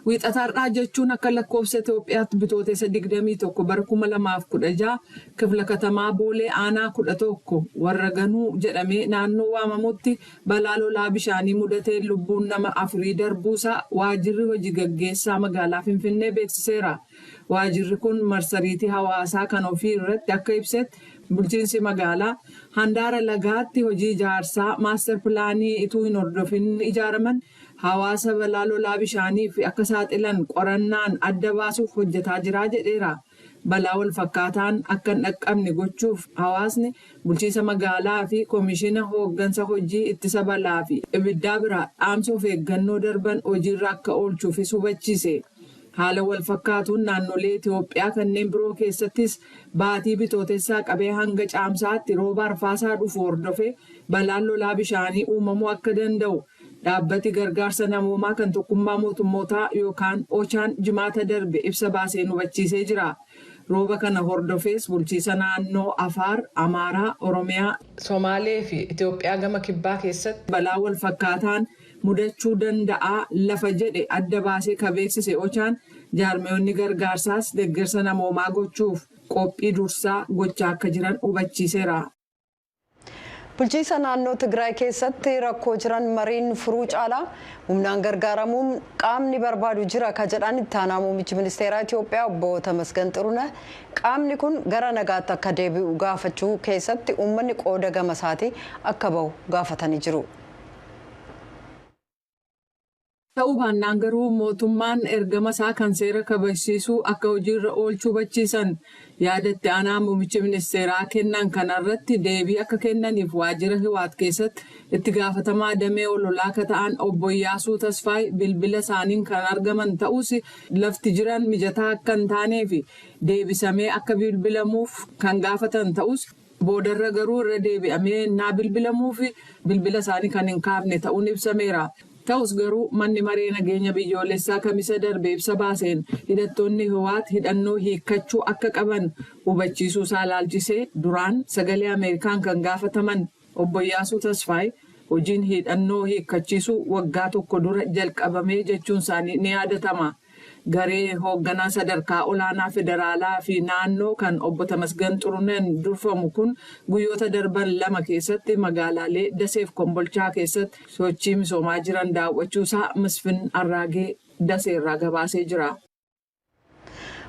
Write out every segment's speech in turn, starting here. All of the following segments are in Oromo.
Wiixataarraa jechuun akka lakkoofsa Itoophiyaatti bitootessa 21 bara 2016 kifla katamaa Boolee Aanaa 11 warra ganuu jedhamee naannoo waamamutti balaa lolaa bishaanii mudatee lubbuun nama 4 darbuusaa waajjirri hojii gaggeessaa magaalaa Finfinnee beeksiseera. Waajjirri kun marsariitii hawaasaa kan ofii irratti akka ibsetti bulchiinsi magaalaa handaara lagaatti hojii ijaarsaa maastar pilaanii ituu hin hordofin ijaaraman hawaasa balaa lolaa bishaaniif akka saaxilan qorannaan adda baasuuf hojjetaa jira jedheera. Balaa wal fakkaataan akka hin dhaqqabne gochuuf hawaasni bulchiinsa magaalaa fi koomishina hooggansa hojii ittisa balaa fi ibiddaa biraa dhaamsa of eeggannoo darban hojiirra akka oolchuufis hubachiise. Haala wal fakkaatuun naannolee Itoophiyaa kanneen biroo keessattis baatii bitootessaa qabee hanga caamsaatti rooba arfaasaa dhufu hordofee balaan lolaa bishaanii uumamuu akka danda'u dhaabbati gargaarsa namoomaa kan tokkummaa mootummootaa yookaan Ochaan jimaata darbe ibsa baaseen hubachiisee jira. Rooba kana hordofees bulchiisa naannoo Afaar, Amaaraa, Oromiyaa, Somaalee fi Itoophiyaa gama kibbaa keessatti balaa wal fakkaataan mudachuu danda'a lafa jedhe adda baasee ka beeksise Ochaan jaarmiyoonni gargaarsaas deeggarsa namoomaa gochuuf qophii dursaa gochaa akka jiran hubachiiseera. Bulchiisa naannoo Tigraay keessatti rakkoo jiran mariin furuu caalaa humnaan gargaaramuun qaamni barbaadu jira ka jedhan itti aanaa muummichi ministeeraa Itoophiyaa obbo Tamasgan Xirunee qaamni kun gara nagaatti akka deebi'u gaafachuu keessatti uummanni qooda gama isaatii akka bahu gaafatanii jiru. Ta'uu baannaan garuu mootummaan ergama isaa kan seera kabachiisuu akka hojiirra oolchuu hubachiisan yaadatti aanaa muummichi ministeeraa kennan kanarratti deebii akka kennaniif waajjira Hiwaat keessatti itti gaafatamaa damee ololaa akka ta'an obbo Iyyaasuu Tasfaay bilbila isaaniin kan argaman ta'us lafti jiran mijataa akka hin taaneef deebisamee akka bilbilamuuf kan gaafatan ta'us boodarra garuu irra deebi'amee naa bilbilamuuf bilbila isaanii kan hin kaafne ta'uun ibsameera. Ta'us garuu manni maree nageenya biyyoolessaa kamisa darbe ibsa baaseen hidhattoonni Hiwaat hidhannoo hiikkachuu akka qaban hubachiisuu isaa ilaalchisee duraan sagalee Ameerikaan kan gaafataman obbo Iyyaasuu Tasfaay hojiin hidhannoo hiikkachiisuu waggaa tokko dura jalqabamee jechuun isaanii ni yaadatama. Garee hoogganaa sadarkaa olaanaa federaalaa fi naannoo kan obbo Tamasgan Xiruneen durfamu kun guyyoota darban 2 keessatti magaalaalee Daseef Kombolchaa keessatti sochii misoomaa jiran daawwachuusaa Misfin Arraagee Daseerraa gabaasee jira.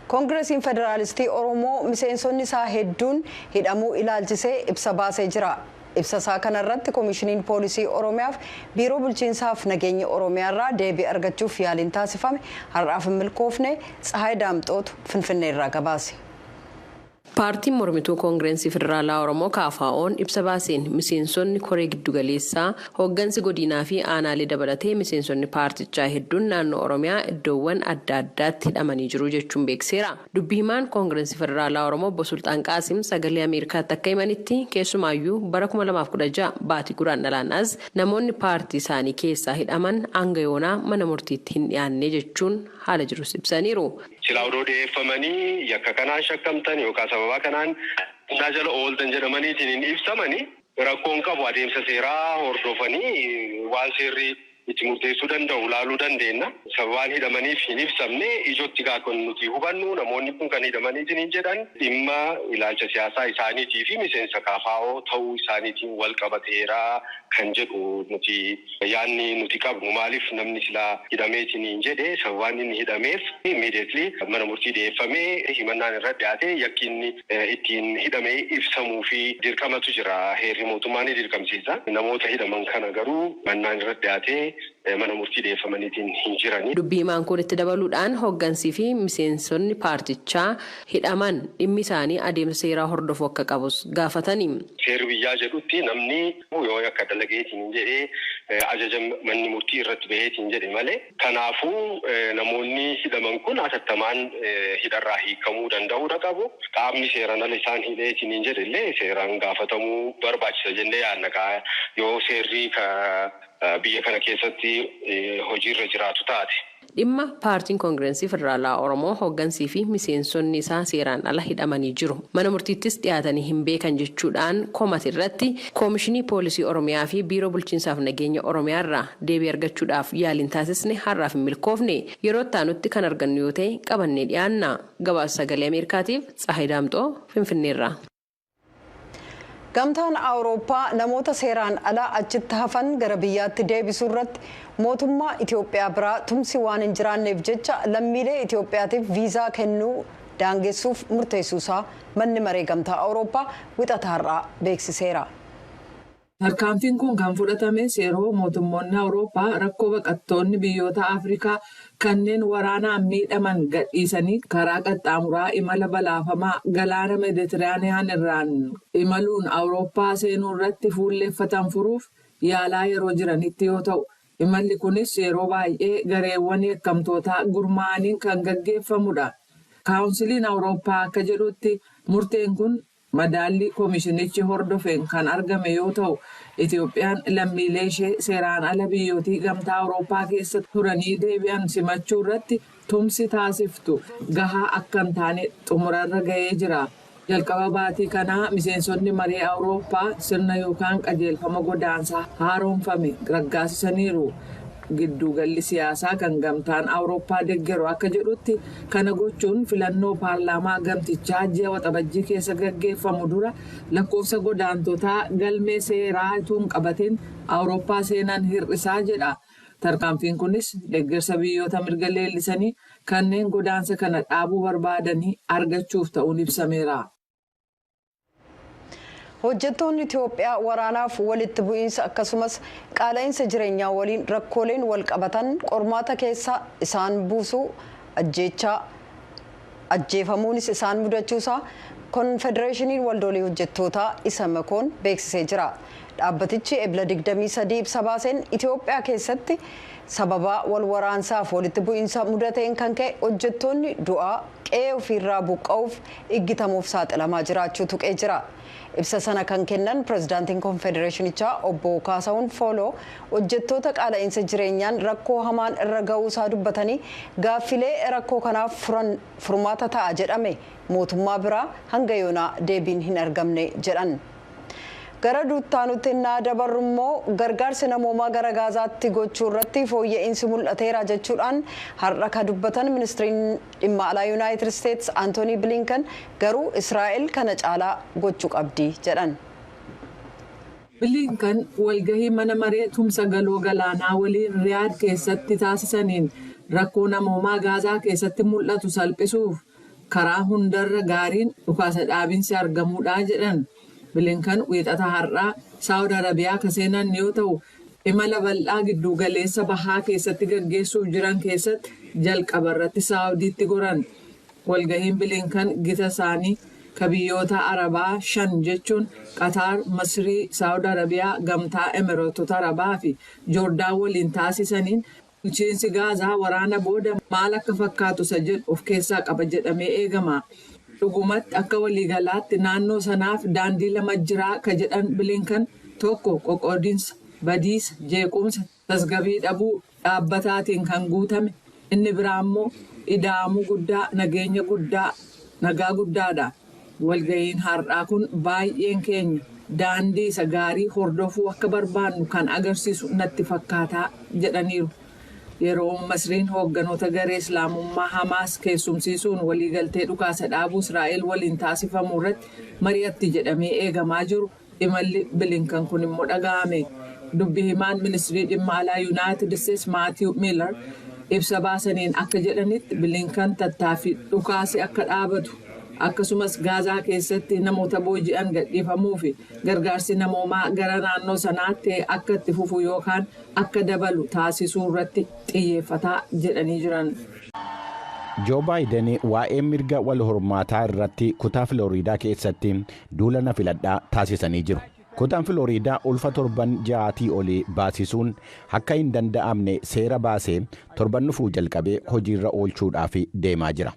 Koongiresiin Federaalistii Oromoo miseensonni isaa hedduun hidhamuu ilaalchisee ibsa baasee jira. Ibsa isaa kanarratti koomishiniin poolisii Oromiyaaf biiroo bulchiinsaaf nageenya Oromiyaarraa deebii argachuuf yaaliin taasifame har'aaf hin milkoofne Tsahaay Daamxootu Finfinneerraa gabaase. Paartiin mormituu Koongirensii Federaalaa Oromoo KFO'n ibsa baaseen miseensonni koree giddugaleessaa hooggansi godinaa fi aanaalee dabalatee miseensonni paartichaa hedduun naannoo Oromiyaa iddoowwan adda addaatti hidhamanii jiru jechuun beekseera. Dubbii himaan Koongirensii Federaalaa Oromoo obbo Sultaan Qaasim sagalee Ameerikaatti akka himanitti keessumaayyuu bara 2016 baatii guraandhalaan as namoonni paartii isaanii keessaa hidhaman hanga yoonaa mana murtiitti hin dhiyaanne jechuun haala jirus ibsaniiru. Silaawdoo deeffamanii yakka kanaan shakkamtan yookaan sababa kanaan jala ooltan jedhamaniitiin ibsamanii rakkoon qabu adeemsa seeraa hordofanii waan seerri itti murteessuu danda'u laaluu dandeenya. Sababaan hidhamaniif hin ibsamne ijootti kan nuti hubannu namoonni kun kan hidhamaniitiin jedhan dhimma ilaalcha siyaasaa isaaniitii fi miseensa KFO ta'uu isaaniitiin wal qabateera kan jedhu nuti yaanni nuti qabnu maaliif namni silaa hidhameetiin jedhe sababaan inni hidhameef immediately mana murtii dhiyeeffamee himannaan irra dhiyaate yakki inni ittiin hidhamee ibsamuu fi dirqamatu jira. Heerri mootummaa ni dirqamsiisa. Namoota hidhaman kana garuu mannaan irra dhiyaate mana murtii dhiyeeffamaniitiin hin jirani. Dubbii himaan kun itti dabaluudhaan hooggansii fi miseensonni paartichaa hidhaman dhimmi isaanii adeemsa seeraa hordofuu akka qabus gaafatanii. Seerri biyyaa jedhutti namni yoo akka dalageetiin jedhee ajaja manni murtii irratti baheetiin jedhe malee kanaafuu namoonni hidhaman kun hatattamaan hidharraa hiikamuu danda'uudha qabu. Qaamni seeraan ala isaan hidheetiin jedhe illee seeraan gaafatamuu barbaachisa jennee yaadna yoo seerri biyya kana keessatti hojiirra jiraatu taate. dhimma paartiin koongirensii federaalaa oromoo hooggansii fi miseensonni isaa seeraan ala hidhamanii jiru mana murtiittis dhiyaatanii hin beekan jechuudhaan komate irratti koomishinii poolisii oromiyaa fi biiroo bulchiinsaaf nageenya oromiyaa irraa deebii argachuudhaaf yaaliin taasisne har'aaf hin milkoofne yeroo taanutti kan argannu yoo ta'e qabannee dhiyaanna. Gabaasa sagalee Ameerikaatiif Tsahayi Daamxoo Finfinneerraa. Gamtaan Awurooppaa namoota seeraan alaa achitti hafan gara biyyaatti deebisuu irratti mootummaa Itoophiyaa biraa tumsi waan hin jiraanneef jecha lammiilee Itoophiyaatiif viizaa kennuu daangessuuf murteessuusaa manni maree Gamtaa Awurooppaa wixata har'aa beeksiseera. Tarkaanfiin kun kan fudhatames yeroo mootummoonni Awurooppaa rakkoo baqattoonni biyyoota Afrikaa kanneen waraanaan miidhaman gadhiisanii karaa qaxxaamuraa imala balaafamaa galaana Meeditiraaniyaan irraan imaluun Awurooppaa seenuu irratti fuulleeffatan furuuf yaalaa yeroo jiranitti yoo ta'u, imalli kunis yeroo baay'ee gareewwan yakkamtootaa gurmaa'aniin kan gaggeeffamudha. Kaawunsiliin Awurooppaa akka jedhutti murteen kun madaallii koomishinichi hordofeen kan argame yoo ta'u, Itoophiyaan lammiilee ishee seeraan ala biyyootii Gamtaa Awurooppaa keessa turanii deebi'an simachuu irratti tumsi taasiftu gahaa akka hin taane xumurarra ga'ee jira. Jalqaba baatii kanaa miseensonni maree Awurooppaa sirna yookaan qajeelfama godaansaa haaromfame raggaasisaniiru. Gidduugalli siyaasaa kan Gamtaan Awurooppaa deeggaru akka jedhutti kana gochuun filannoo paarlaamaa gamtichaa ji'a waxabajjii keessa gaggeeffamu dura lakkoofsa godaantotaa galmee seeraa utuu hin qabatin Awurooppaa seenan hir'isaa jedha. Tarkaanfiin kunis deeggarsa biyyoota mirga leellisanii kanneen godaansa kana dhaabuu barbaadanii argachuuf ta'uun ibsameera. Hojjettoonni Itoophiyaa waraanaaf walitti bu'iinsa akkasumas qaala'insa jireenyaa waliin rakkooleen wal qabatan qormaata keessa isaan buusuu ajjeefamuunis isaan mudachuusaa konfedereeshiniin waldolii hojjettootaa isa makoon beeksisee jira. Dhaabbatichi ebla 23 ibsa baaseen Itoophiyaa keessatti sababa wal waraansaaf walitti bu'iinsa mudateen kan ka'e hojjettoonni du'aa qe'ee ofiirraa buqqa'uuf iggitamuuf saaxilamaa jiraachuu tuqee jira. Ibsa sana kan kennan pirezidaantiin konfedereeshinichaa obbo Kaasaawun Fooloo hojjettoota qaala'insa jireenyaan rakkoo hamaan irra ga'uusaa dubbatanii gaaffilee rakkoo kanaaf furmaata ta'a jedhame mootummaa biraa hanga yoonaa deebiin hin argamne jedhan. Gara duuttaanutti naa dabarru immoo gargaarsi namoomaa gara Gaazaatti gochuu irratti fooyya'insi mul'ateera jechuudhaan har'a ka dubbatan ministiriin dhimma alaa Yuunaayitid Isteetsi Antoonii Bilinkan garuu Israa'el kana caalaa gochuu qabdi jedhan. Bilinkan walgahii mana maree tumsa galoo galaanaa waliin Riyaad keessatti taasisaniin rakkoo namoomaa Gaazaa keessatti mul'atu salphisuuf karaa hundarra gaariin dhukaasa dhaabinsi argamuudha jedhan. Bilinkan wiixata har'aa Saawud Arabiyaa ka seenan yoo ta'u, imala bal'aa giddu galeessa bahaa keessatti gaggeessuuf jiran keessatti jalqaba irratti Saawudiitti goran. Walgahiin Bilinkan gita isaanii ka biyyoota Arabaa 5 jechuun Qatar, Masrii, Saawud Arabiyaa, Gamtaa Emireetota Arabaa fi Joordaan waliin taasisaniin bulchiinsi Gaazaa waraana booda maal akka fakkaatu isa jedhu of keessaa qaba jedhamee eegama. Dhugumatti akka waliigalaatti naannoo sanaaf daandii lama jiraa ka jedhan Bilinkan tokko qoqqoodinsa, badiisa, jeequmsa, tasgabbii dhabuu dhaabbataatiin kan guutame inni biraa immoo ida'amuu guddaa, nageenya guddaa, nagaa guddaadha. Walgahiin har'aa kun baay'een keenya daandii isa gaarii hordofuu akka barbaannu kan agarsiisu natti fakkaataa jedhaniiru. Yeroo Masriin hoogganoota garee Islaamummaa Hamaas keessumsiisuun waliigaltee dhukaasa dhaabuu Israa'el waliin taasifamu irratti mari'atti jedhamee eegamaa jiru imalli Bilinkan kun immoo dhaga'ame. Dubbi himaan ministirii dhimma alaa Yuunaayitid Isteetsi Maatiiw Miilar ibsa baasaniin akka jedhanitti Bilinkan tattaaffii dhukaasi akka dhaabatu akkasumas Gaazaa keessatti namoota booji'an gadhiifamuu fi gargaarsi namoomaa gara naannoo sanaatti akka itti fufu yookaan akka dabalu taasisuu irratti xiyyeeffataa jedhanii jiran. Joo Baayiden waa'ee mirga wal hormaataa irratti kutaa Filooriidaa keessatti duula na filadhaa taasisanii jiru. Kutaan Filooriidaa ulfa torban ja'aatii olii baasisuun akka hin danda'amne seera baasee torban dhufuu jalqabee hojiirra oolchuudhaaf deemaa jira.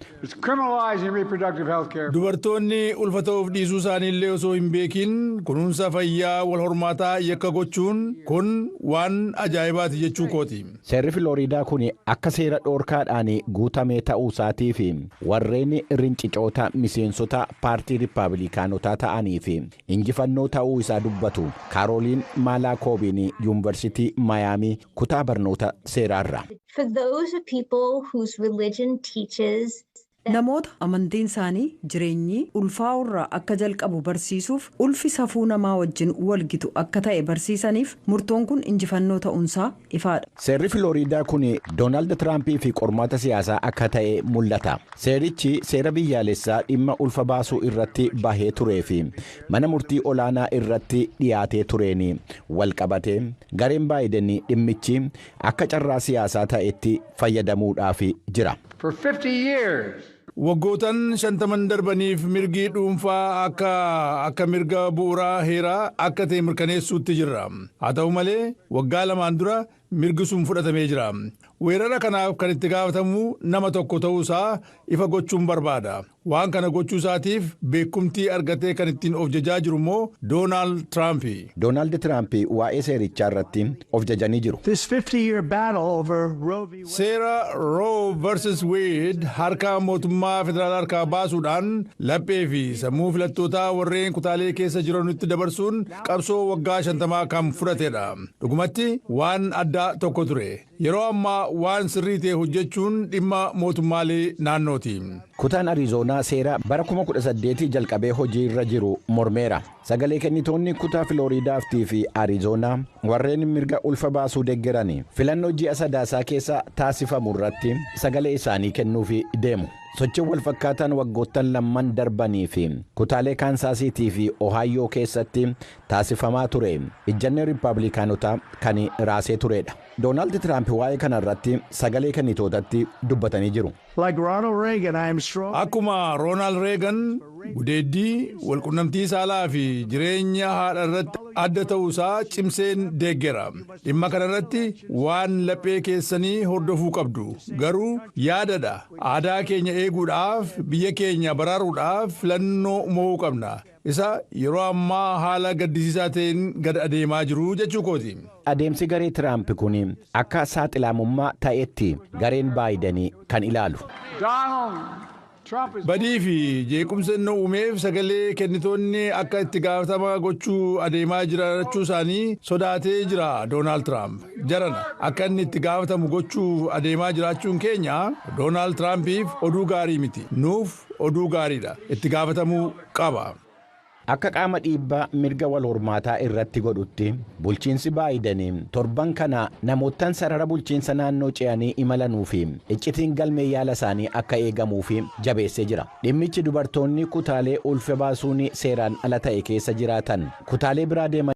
Dubartoonni ulfa ta'uuf dhiisuu isaaniillee osoo hin beekin kunuunsa fayyaa wal hormaataa yakka gochuun kun waan ajaa'ibaati jechuu kooti. Seerri Filooriidaa kun akka seera dhoorkaadhaan guutamee ta'uu isaatii fi warreen rincicoota miseensota paartii Rippaabilikaanotaa ta'anii fi injifannoo ta'uu isaa dubbatu Kaarooliin Maalakoobiin Yuunivarsiitii Maayaamii kutaa barnoota seeraarra. Namoota amantiin isaanii jireenyi ulfaa'urraa akka jalqabu barsiisuuf ulfi safuu namaa wajjin walgitu akka ta'e barsiisaniif murtoon kun injifannoo ta'uunsaa ifaadha. Seerri Filooriidaa kun Doonaald Tiraampii fi qormaata siyaasaa akka ta'e mul'ata. Seerichi seera biyyaalessaa dhimma ulfa baasuu irratti bahee turee fi mana murtii olaanaa irratti dhiyaatee tureen walqabatee gareen Baayiden dhimmichi akka carraa siyaasaa ta'etti fayyadamuudhaaf jira. Waggootan 50 darbaniif mirgi dhuunfaa akka mirga bu'uuraa heeraa akka ta'e mirkaneessuutti jirra. Haa ta'u malee waggaa 2 dura mirgi sun fudhatamee jira. Weerara kanaaf kan itti gaafatamu nama tokko ta'uusaa ifa gochuun barbaada. Waan kana gochuu isaatiif beekumtii argatee kan ittiin of jajaa jiru immoo Doonaald Tiraampi. Doonaald Tiraampi waa'ee seerichaa irratti of jajanii jiru. Seera Roe vs Wade harka mootummaa federaalaa harkaa baasuudhaan laphee fi sammuu filattootaa warreen kutaalee keessa jiranitti dabarsuun qabsoo waggaa 50 kan fudhatedha. Dhugumatti waan addaa tokko ture. Yeroo ammaa waan sirrii ta'e hojjechuun dhimma mootummaalee naannooti. Kutaan Ariizoonaa seera bara 2018 jalqabee hojii irra jiru mormeera. Sagalee kennitoonni kutaa Filooriidaaftii fi Ariizoonaa warreen mirga ulfa baasuu deeggaran filannoo ji'a sadaasaa keessa taasifamu irratti sagalee isaanii kennuuf deemu. Sochiin wal fakkaataan waggoottan 2 darbanii fi kutaalee Kaansaasiitii fi Ohaayoo keessatti taasifamaa ture. Ejjennoo Rippaabilikaanotaa kan raasee turedha. Doonaald Tiraamp waa'ee kana irratti sagalee kennitootatti dubbatanii jiru. Akkuma Roonaald Reegan gudeeddii walqunnamtii saalaa fi jireenya haadha irratti adda ta'uusaa cimseen deeggera. Dhimma kana irratti waan laphee keessanii hordofuu qabdu. Garuu yaadadha. Aadaa keenya eeguudhaaf biyya keenya baraaruudhaaf filannoo mo'uu qabna. Isa yeroo ammaa haala gaddisiisaa ta'een gad adeemaa jiru jechuu kooti. Adeemsi garee Tiraamp kun akka saaxilamummaa ta'etti gareen Baayiden kan ilaalu. Badii fi jeequmsa inni uumeef sagalee kennitoonni akka itti gaafatama gochuu adeemaa jirachuu isaanii sodaatee jira Doonaald Tiraamp. Jarana akka inni itti gaafatamu gochuu adeemaa jiraachuun keenya Doonaald Tiraampiif oduu gaarii miti. Nuuf oduu gaariidha. Itti gaafatamuu qaba. Akka qaama dhiibbaa mirga wal hormaataa irratti godhutti bulchiinsi Baayiden torban kana namootaan sarara bulchiinsa naannoo ce'anii imalanuu fi iccitiin galmee yaala isaanii akka eegamuu fi jabeessee jira. Dhimmichi dubartoonni kutaalee ulfa baasuun seeraan ala ta'e keessa jiraatan kutaalee biraa deeman.